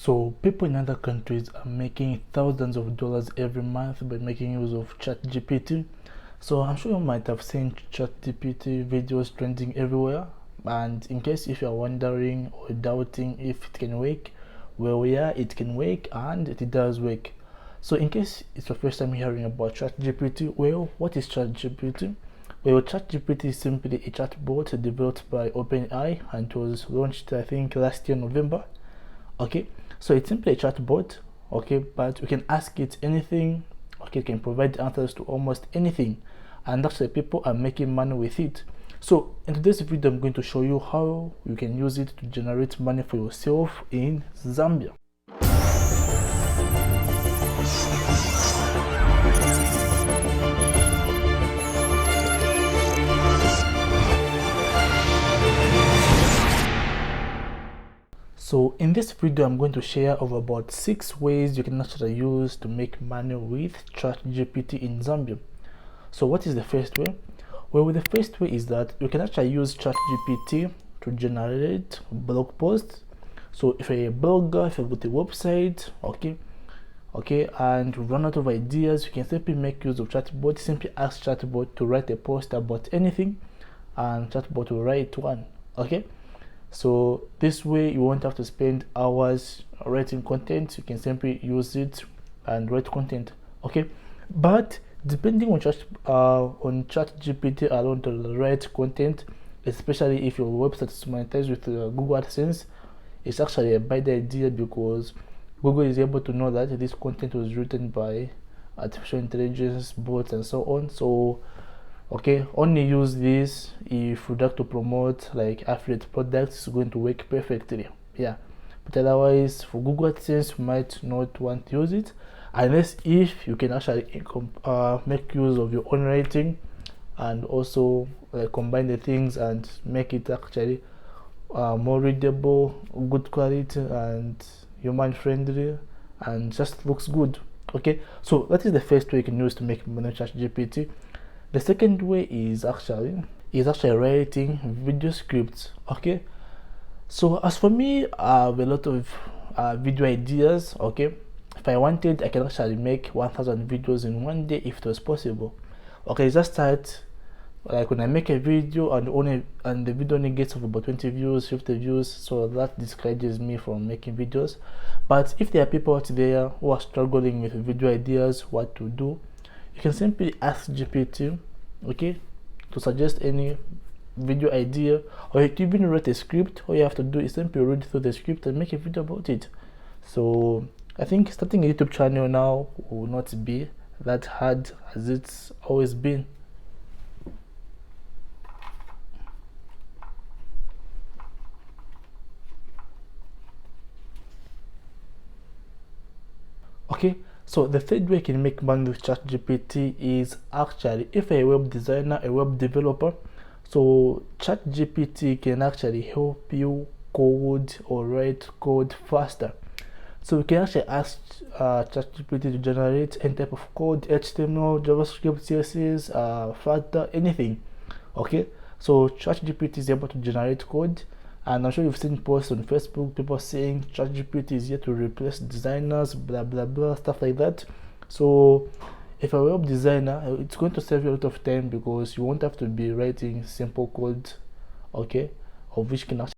So people in other countries are making thousands of dollars every month by making use of ChatGPT. So I'm sure you might have seen ChatGPT videos trending everywhere. And in case if you're wondering or doubting if it can work, well, yeah, it can work and it does work. So in case it's your first time hearing about ChatGPT, well, what is ChatGPT? Well, ChatGPT is simply a chatbot developed by OpenAI and it was launched, I think, last year, November. Okay, so it's simply a chatbot, okay, but you can ask it anything, okay, it can provide answers to almost anything, and actually people are making money with it. So in today's video, I'm going to show you how you can use it to generate money for yourself in Zambia. So in this video, I'm going to share of about 6 ways you can actually use to make money with ChatGPT in Zambia. So what is the first way? Well, the first way is that you can actually use ChatGPT to generate blog posts. So if you're a blogger, if you've got a website, okay, and you run out of ideas, you can simply make use of chatbot. Simply ask chatbot to write a post about anything, and chatbot will write one. Okay. So this way you won't have to spend hours writing content. You can simply use it and write content. Okay, but depending on ChatGPT alone to write content, especially if your website is monetized with Google AdSense, it's actually a bad idea because Google is able to know that this content was written by artificial intelligence, bots, and so on. So okay, only use this if you'd like to promote like affiliate products. It's going to work perfectly, yeah, but otherwise for Google AdSense you might not want to use it unless if you can actually make use of your own writing and also combine the things and make it actually more readable, good quality, and human friendly, and just looks good. Okay, so that is the first way you can use to make money with ChatGPT. The second way is actually writing video scripts. Okay, so as for me, I have a lot of video ideas. Okay, if I wanted, I can actually make 1,000 videos in one day if it was possible. Okay, just start like when I make a video and the video only gets of about 20 views, 50 views, so that discourages me from making videos. But if there are people out there who are struggling with video ideas, what to do, you can simply ask GPT, okay, to suggest any video idea, or you can even write a script. All you have to do is simply read through the script and make a video about it. So I think starting a YouTube channel now will not be that hard as it's always been. Okay, so the third way you can make money with ChatGPT is actually if you're a web designer, a web developer. So ChatGPT can actually help you code or write code faster. So you can actually ask ChatGPT to generate any type of code, HTML, JavaScript, CSS, Flutter, anything. Okay, so ChatGPT is able to generate code. And I'm sure you've seen posts on Facebook, people saying ChatGPT is here to replace designers, blah blah blah, stuff like that. So if you're a web designer, it's going to save you a lot of time because you won't have to be writing simple code, okay, of which can actually